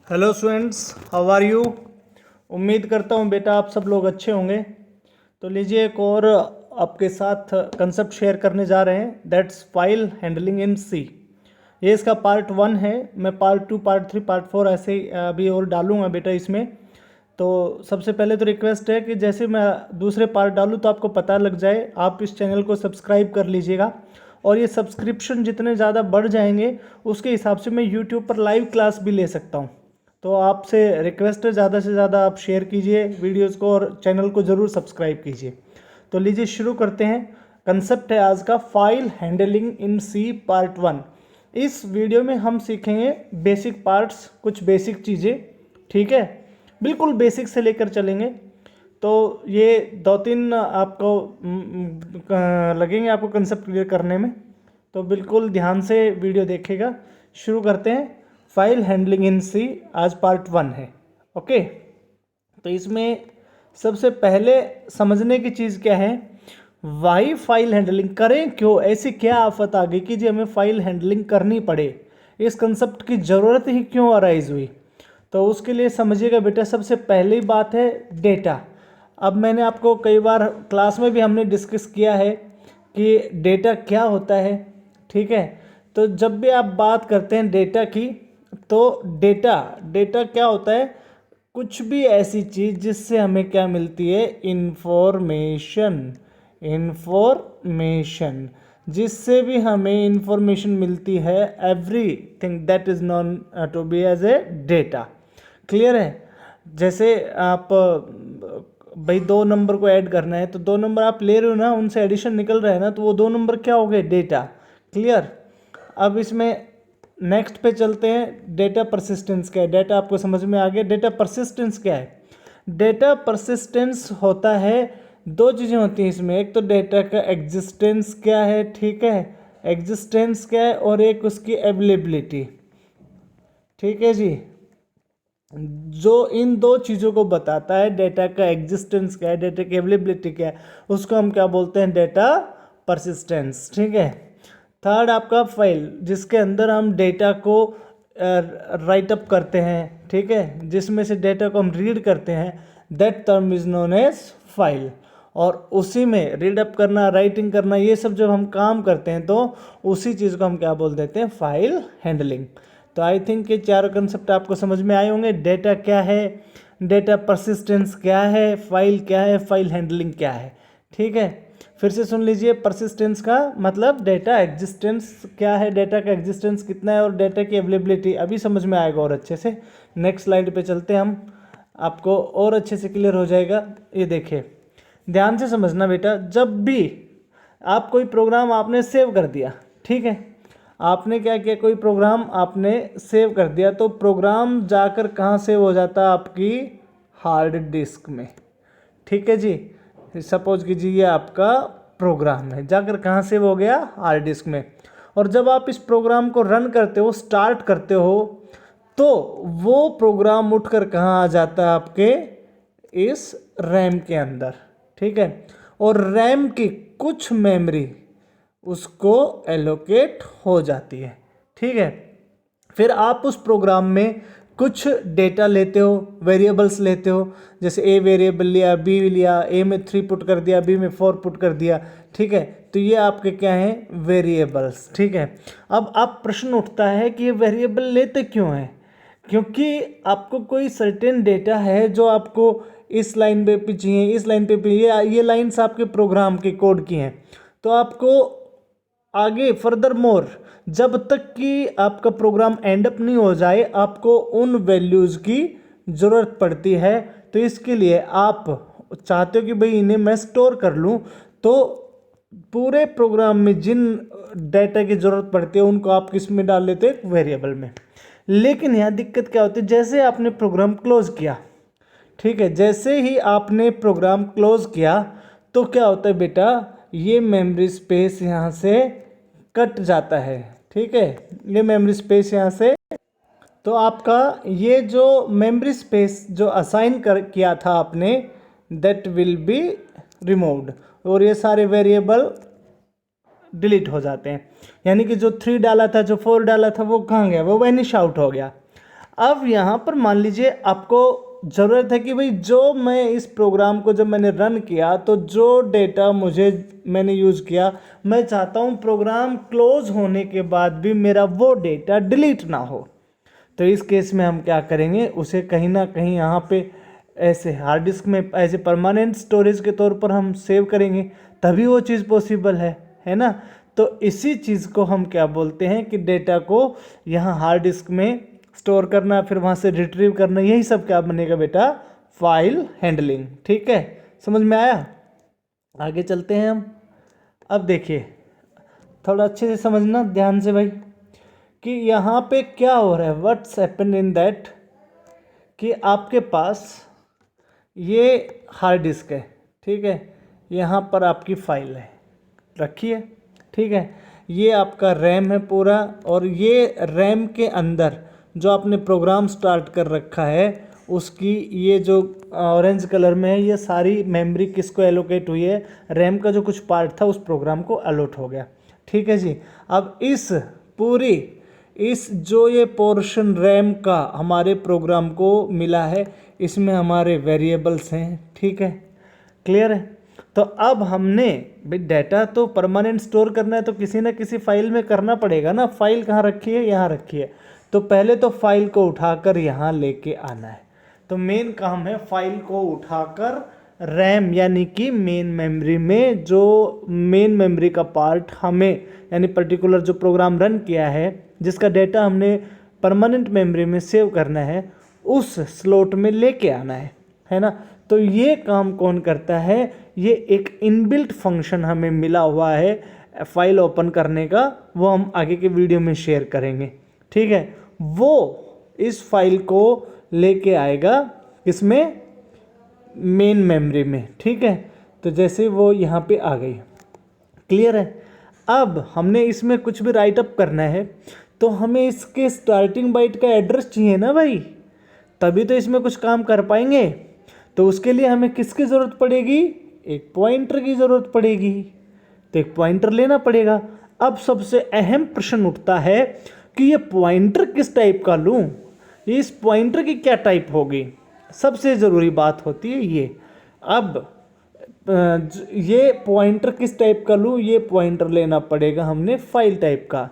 Hello students, how are you. उम्मीद करता हूँ बेटा आप सब लोग अच्छे होंगे। तो लीजिए एक और आपके साथ कंसेप्ट शेयर करने जा रहे हैं, दैट्स फाइल हैंडलिंग इन सी। ये इसका पार्ट 1 है। मैं पार्ट 2, पार्ट 3, पार्ट 4 ऐसे ही अभी और डालूंगा बेटा इसमें। तो सबसे पहले तो रिक्वेस्ट है कि जैसे मैं दूसरे पार्ट डालूँ तो आपको पता लग जाए, आप इस चैनल को सब्सक्राइब कर लीजिएगा। और ये सब्सक्रिप्शन जितने ज़्यादा बढ़ जाएंगे उसके हिसाब से मैं यूट्यूब पर लाइव क्लास भी ले सकता हूँ। तो आपसे रिक्वेस्ट है, ज़्यादा से ज़्यादा आप शेयर कीजिए वीडियोस को और चैनल को ज़रूर सब्सक्राइब कीजिए। तो लीजिए शुरू करते हैं। कंसेप्ट है आज का file handling in C part 1। इस वीडियो में हम सीखेंगे बेसिक पार्ट्स, कुछ बेसिक चीज़ें, ठीक है, बिल्कुल बेसिक से लेकर चलेंगे। तो ये 2-3 आपको लगेंगे आपको कंसेप्ट क्लियर करने में, तो बिल्कुल ध्यान से वीडियो देखेगा। शुरू करते हैं। फाइल हैंडलिंग इन सी आज पार्ट 1 है। ओके, तो इसमें सबसे पहले समझने की चीज़ क्या है, वाई फाइल हैंडलिंग करें, क्यों, ऐसी क्या आफत आ गई कि जी हमें फाइल हैंडलिंग करनी पड़े, इस कंसेप्ट की ज़रूरत ही क्यों अराइज हुई। तो उसके लिए समझिएगा बेटा, सबसे पहली बात है डेटा। अब मैंने आपको कई बार क्लास में भी हमने डिस्कस किया है कि डेटा क्या होता है, ठीक है। तो जब भी आप बात करते हैं डेटा की, तो डेटा क्या होता है, कुछ भी ऐसी चीज़ जिससे हमें क्या मिलती है, इंफॉर्मेशन, जिससे भी हमें इंफॉर्मेशन मिलती है, everything that is known to be as a data. Clear है। जैसे आप भाई 2 नंबर को ऐड करना है, तो 2 नंबर आप ले रहे हो ना, उनसे एडिशन निकल रहा है ना, तो वो 2 नंबर क्या हो गए, डेटा। क्लियर। अब इसमें नेक्स्ट पे चलते हैं। डेटा परसिस्टेंस क्या है, डेटा आपको समझ में आ गया। डेटा परसिस्टेंस क्या है, डेटा परसिस्टेंस होता है, 2 चीज़ें होती हैं इसमें। एक तो डेटा का एग्जिस्टेंस क्या है, ठीक है, एग्जिस्टेंस क्या है, और एक उसकी अवेलेबिलिटी, ठीक है जी। जो इन 2 चीज़ों को बताता है, डेटा का एग्जिस्टेंस क्या है, डेटा की अवेलेबिलिटी क्या है, उसको हम क्या बोलते हैं, डेटा परसिस्टेंस, ठीक है। थर्ड आपका फाइल, जिसके अंदर हम डेटा को राइट अप करते हैं, ठीक है, जिसमें से डेटा को हम रीड करते हैं, that term is known as file. और उसी में रीड अप करना, राइटिंग करना, ये सब जब हम काम करते हैं तो उसी चीज़ को हम क्या बोल देते हैं, फाइल हैंडलिंग। तो आई थिंक ये 4 कंसेप्ट आपको समझ में आए होंगे। डेटा क्या है, डेटा परसिस्टेंस क्या है, फाइल क्या है, फाइल हैंडलिंग क्या है, ठीक है। फिर से सुन लीजिए। परसिस्टेंस का मतलब डेटा एग्जिस्टेंस क्या है, डेटा का एग्जिस्टेंस कितना है, और डेटा की अवेलेबिलिटी अभी समझ में आएगा और अच्छे से। नेक्स्ट स्लाइड पे चलते हैं हम, आपको और अच्छे से क्लियर हो जाएगा। ये देखिए, ध्यान से समझना बेटा, जब भी आप कोई प्रोग्राम आपने सेव कर दिया, ठीक है, आपने क्या किया, कोई प्रोग्राम आपने सेव कर दिया, तो प्रोग्राम जाकर कहाँ सेव हो जाता है, आपकी हार्ड डिस्क में, ठीक है जी। सपोज कीजिए ये आपका प्रोग्राम है, जाकर कहाँ सेव हो गया, हार्ड डिस्क में। और जब आप इस प्रोग्राम को रन करते हो, स्टार्ट करते हो, तो वो प्रोग्राम उठकर कहाँ आ जाता है, आपके इस रैम के अंदर, ठीक है। और रैम की कुछ मेमोरी उसको एलोकेट हो जाती है, ठीक है। फिर आप उस प्रोग्राम में कुछ डेटा लेते हो, वेरिएबल्स लेते हो, जैसे ए वेरिएबल लिया, बी लिया, ए में 3 पुट कर दिया, बी में 4 पुट कर दिया, ठीक है। तो ये आपके क्या हैं, वेरिएबल्स, ठीक है। अब आप प्रश्न उठता है कि ये वेरिएबल लेते क्यों हैं, क्योंकि आपको कोई सर्टेन डेटा है जो आपको इस लाइन पे भी चाहिए, इस लाइन पे भी, ये लाइन्स आपके प्रोग्राम के कोड की हैं। तो आपको आगे फर्दर मोर, जब तक कि आपका प्रोग्राम एंड अप नहीं हो जाए, आपको उन वैल्यूज़ की ज़रूरत पड़ती है। तो इसके लिए आप चाहते हो कि भाई इन्हें मैं स्टोर कर लूँ, तो पूरे प्रोग्राम में जिन डाटा की ज़रूरत पड़ती है उनको आप किस में डाल लेते हैं, वेरिएबल में। लेकिन यहाँ दिक्कत क्या होती है, जैसे आपने प्रोग्राम क्लोज किया, ठीक है, जैसे ही आपने प्रोग्राम क्लोज किया, तो क्या होता है बेटा, ये मेमोरी स्पेस यहाँ से कट जाता है, ठीक है, ये मेमोरी स्पेस यहाँ से। तो आपका ये जो मेमोरी स्पेस जो असाइन कर किया था आपने, दैट विल बी रिमूव्ड, और ये सारे वेरिएबल डिलीट हो जाते हैं। यानी कि जो 3 डाला था, जो 4 डाला था, वो कहाँ गया, वो वैनिश आउट हो गया। अब यहाँ पर मान लीजिए आपको ज़रूरत है कि भाई जो मैं इस प्रोग्राम को जब मैंने रन किया तो जो डेटा मैंने यूज़ किया, मैं चाहता हूँ प्रोग्राम क्लोज होने के बाद भी मेरा वो डेटा डिलीट ना हो। तो इस केस में हम क्या करेंगे, उसे कहीं ना कहीं यहाँ पे ऐसे हार्ड डिस्क में ऐसे परमानेंट स्टोरेज के तौर पर हम सेव करेंगे, तभी वो चीज़ पॉसिबल है ना। तो इसी चीज़ को हम क्या बोलते हैं कि डेटा को यहाँ हार्ड डिस्क में स्टोर करना, फिर वहाँ से रिट्रीव करना, यही सब क्या बनेगा बेटा, फाइल हैंडलिंग। ठीक है, समझ में आया। आगे चलते हैं हम। अब देखिए थोड़ा अच्छे से समझना ध्यान से भाई कि यहाँ पे क्या हो रहा है, व्हाट्स हैपन इन दैट, कि आपके पास ये हार्ड डिस्क है, ठीक है, यहाँ पर आपकी फाइल है रखी है, ठीक है, ये आपका रैम है पूरा, और ये रैम के अंदर जो आपने प्रोग्राम स्टार्ट कर रखा है उसकी ये जो ऑरेंज कलर में है, ये सारी मेमोरी किसको एलोकेट हुई है, रैम का जो कुछ पार्ट था उस प्रोग्राम को अलॉट हो गया। ठीक है जी। अब इस जो ये पोर्शन रैम का हमारे प्रोग्राम को मिला है, इसमें हमारे वेरिएबल्स हैं। ठीक है, क्लियर है। तो अब हमने भाई डाटा तो परमानेंट स्टोर करना है तो किसी ना किसी फाइल में करना पड़ेगा ना। फाइल कहाँ रखी है, यहाँ रखी है, तो पहले तो फाइल को उठाकर यहाँ लेके आना है। तो मेन काम है फाइल को उठाकर रैम यानी कि मेन मेमोरी में, जो मेन मेमोरी का पार्ट हमें यानी पर्टिकुलर जो प्रोग्राम रन किया है जिसका डेटा हमने परमानेंट मेमोरी में सेव करना है, उस स्लॉट में लेके आना है ना। तो ये काम कौन करता है, ये एक इनबिल्ट फंक्शन हमें मिला हुआ है फाइल ओपन करने का, वो हम आगे के वीडियो में शेयर करेंगे। ठीक है, वो इस फाइल को लेके आएगा किसमें, मेन मेमोरी में। ठीक है, तो जैसे वो यहाँ पे आ गई, क्लियर है। अब हमने इसमें कुछ भी राइट अप करना है तो हमें इसके स्टार्टिंग बाइट का एड्रेस चाहिए ना भाई, तभी तो इसमें कुछ काम कर पाएंगे। तो उसके लिए हमें किसकी ज़रूरत पड़ेगी, एक पॉइंटर की ज़रूरत पड़ेगी, तो एक पॉइंटर लेना पड़ेगा। अब सबसे अहम प्रश्न उठता है कि ये पॉइंटर किस टाइप का लूँ, इस पॉइंटर की क्या टाइप होगी, सबसे ज़रूरी बात होती है ये। अब ये पॉइंटर किस टाइप का लूँ, ये पॉइंटर लेना पड़ेगा हमने फाइल टाइप का।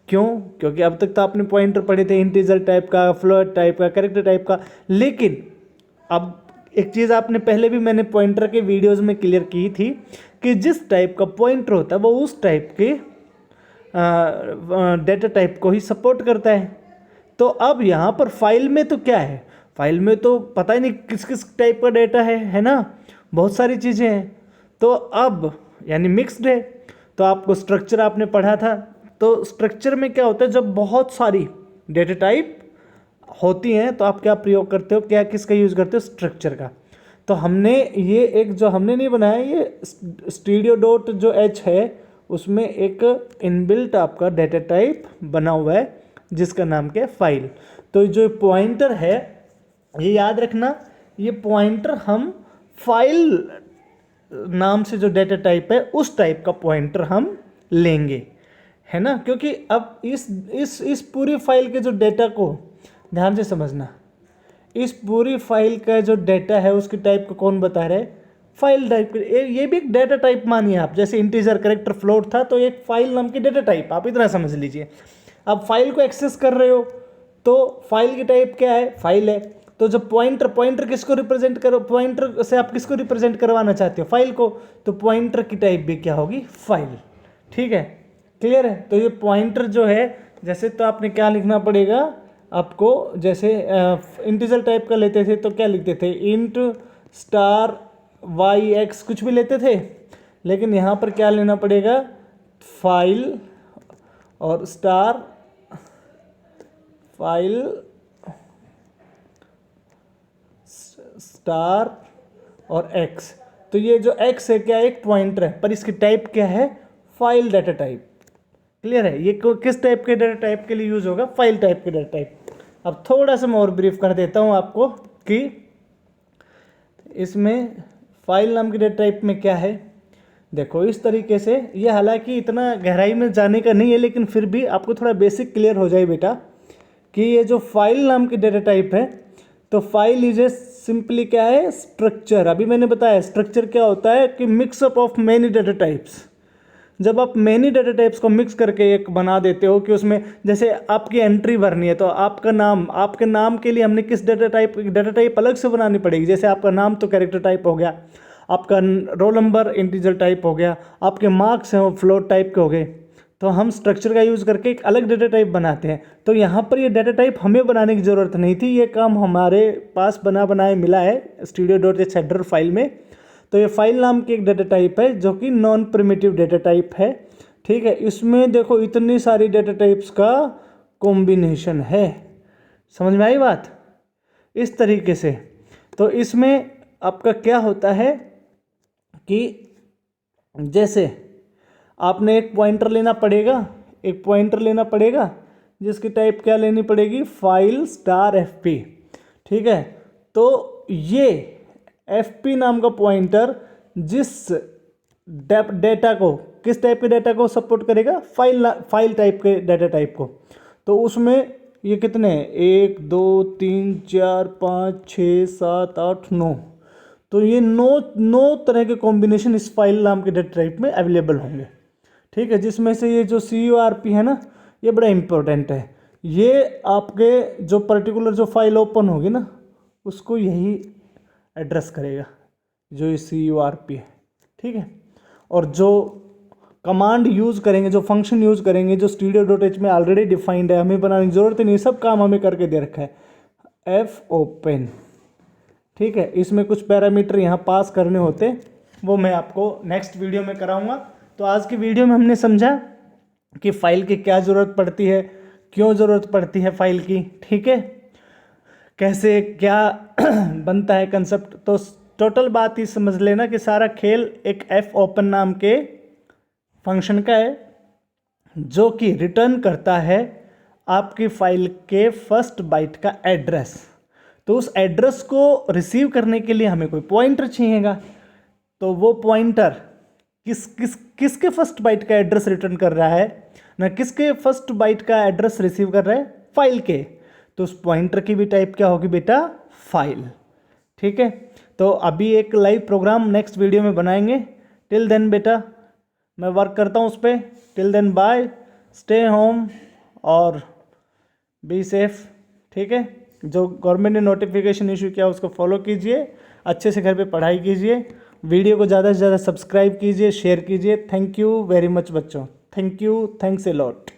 क्यों, क्योंकि अब तक तो आपने पॉइंटर पढ़े थे इंटीजर टाइप का, फ्लोट टाइप का, कैरेक्टर टाइप का, लेकिन अब एक चीज़ आपने पहले भी मैंने पॉइंटर के वीडियोस में क्लियर की थी कि जिस टाइप का पॉइंटर होता है वो उस टाइप के डेटा टाइप को ही सपोर्ट करता है। तो अब यहाँ पर फाइल में तो क्या है, फाइल में तो पता ही नहीं किस किस टाइप का डेटा है ना, बहुत सारी चीज़ें हैं। तो अब यानी मिक्स्ड है। तो आपको स्ट्रक्चर आपने पढ़ा था, तो स्ट्रक्चर में क्या होता है, जब बहुत सारी डेटा टाइप होती हैं तो आप क्या प्रयोग करते हो, क्या किसका यूज़ करते हो, स्ट्रक्चर का। तो हमने ये एक जो हमने नहीं बनाया, ये stdio.h है, उसमें एक इनबिल्ट आपका डेटा टाइप बना हुआ है जिसका नाम क्या है, फाइल। तो जो पॉइंटर है, ये याद रखना, ये पॉइंटर हम फाइल नाम से जो डेटा टाइप है उस टाइप का पॉइंटर हम लेंगे, है ना। क्योंकि अब इस पूरी फाइल के जो डेटा को ध्यान से समझना, इस पूरी फाइल का जो डेटा है उसकी टाइप को कौन बता रहा है, फाइल टाइप। ये भी एक डेटा टाइप मानिए आप, जैसे इंटीजर, कैरेक्टर, फ्लोट था, तो एक फाइल नाम की डेटा टाइप, आप इतना समझ लीजिए। अब फाइल को एक्सेस कर रहे हो तो फाइल की टाइप क्या है, फाइल है। तो जब पॉइंटर किसको रिप्रेजेंट करो, पॉइंटर से आप किसको रिप्रेजेंट करवाना चाहते हो, फाइल को, तो पॉइंटर की टाइप भी क्या होगी, फाइल। ठीक है, क्लियर है। तो ये पॉइंटर जो है, जैसे तो आपने क्या लिखना पड़ेगा आपको, जैसे इंटीजर टाइप का लेते थे तो क्या लिखते थे, इंट स्टार वाई एक्स कुछ भी लेते थे, लेकिन यहाँ पर क्या लेना पड़ेगा, फाइल और स्टार, फाइल स्टार और एक्स। तो ये जो एक्स है क्या, एक पॉइंटर है, पर इसकी टाइप क्या है, फाइल डाटा टाइप। क्लियर है, ये किस टाइप के डाटा टाइप के लिए यूज होगा, फाइल टाइप के डाटा टाइप। अब थोड़ा सा मैं और ब्रीफ कर देता हूँ आपको कि इसमें फाइल नाम के डेटा टाइप में क्या है। देखो इस तरीके से, ये हालांकि इतना गहराई में जाने का नहीं है, लेकिन फिर भी आपको थोड़ा बेसिक क्लियर हो जाए बेटा कि ये जो फाइल नाम की डेटा टाइप है, तो फाइल इज ए सिंपली क्या है, स्ट्रक्चर। अभी मैंने बताया स्ट्रक्चर क्या होता है कि mixup of many data types. जब आप मेनी डेटा टाइप्स को मिक्स करके एक बना देते हो कि उसमें जैसे आपकी एंट्री भरनी है, तो आपका नाम, आपके नाम के लिए हमने किस डेटा टाइप अलग से बनानी पड़ेगी। जैसे आपका नाम तो कैरेक्टर टाइप हो गया, आपका रोल नंबर इंटीजर टाइप हो गया, आपके मार्क्स हैं वो फ्लोट टाइप के हो गए। तो हम स्ट्रक्चर का यूज़ करके एक अलग डेटा टाइप बनाते हैं। तो यहाँ पर ये डेटा टाइप हमें बनाने की ज़रूरत नहीं थी, ये काम हमारे पास बना बनाए मिला है studio.h हेडर फाइल में। तो ये फाइल नाम की एक डेटा टाइप है जो कि नॉन प्रिमिटिव डेटा टाइप है, ठीक है। इसमें देखो इतनी सारी डेटा टाइप्स का कॉम्बिनेशन है, समझ में आई बात, इस तरीके से। तो इसमें आपका क्या होता है कि जैसे आपने एक पॉइंटर लेना पड़ेगा, जिसकी टाइप क्या लेनी पड़ेगी, फाइल स्टार fp, ठीक है। तो ये fp नाम का पॉइंटर जिस डेटा को, किस टाइप के डेटा को सपोर्ट करेगा, फाइल टाइप के डेटा टाइप को। तो उसमें ये कितने हैं, 1 2 3 4 5 6 7 8 9, तो ये नौ तरह के कॉम्बिनेशन इस फाइल नाम के डेटा टाइप में अवेलेबल होंगे, ठीक है। जिसमें से ये जो CURP है ना, ये बड़ा इंपॉर्टेंट है। ये आपके जो पर्टिकुलर जो फाइल ओपन होगी ना, उसको यही एड्रेस करेगा, जो ये CURP है, ठीक है। और जो कमांड यूज़ करेंगे, जो फंक्शन यूज़ करेंगे, जो studio.h में ऑलरेडी डिफाइंड है, हमें बनाने की ज़रूरत नहीं, सब काम हमें करके दे रखा है। fopen, ठीक है। इसमें कुछ पैरामीटर यहाँ पास करने होते, वो मैं आपको नेक्स्ट वीडियो में कराऊंगा। तो आज की वीडियो में हमने समझा कि फ़ाइल की क्या ज़रूरत पड़ती है, क्यों ज़रूरत पड़ती है फ़ाइल की, ठीक है, कैसे क्या बनता है कंसेप्ट। तो टोटल बात ही समझ लेना कि सारा खेल एक fopen नाम के फंक्शन का है, जो कि रिटर्न करता है आपकी फ़ाइल के फर्स्ट बाइट का एड्रेस। तो उस एड्रेस को रिसीव करने के लिए हमें कोई पॉइंटर चाहिएगा, तो वो पॉइंटर किसके फर्स्ट बाइट का एड्रेस रिटर्न कर रहा है ना, किसके फर्स्ट बाइट का एड्रेस रिसीव कर रहा है, फाइल के। तो उस पॉइंटर की भी टाइप क्या होगी बेटा, फाइल, ठीक है। तो अभी एक लाइव प्रोग्राम नेक्स्ट वीडियो में बनाएंगे। टिल देन बेटा मैं वर्क करता हूँ उस पर। Till then bye, stay home और बी सेफ, ठीक है। जो गवर्नमेंट ने नोटिफिकेशन इशू किया उसको फॉलो कीजिए, अच्छे से घर पे पढ़ाई कीजिए, वीडियो को ज़्यादा से ज़्यादा सब्सक्राइब कीजिए, शेयर कीजिए। थैंक यू वेरी मच बच्चों, thank you, thanks a lot.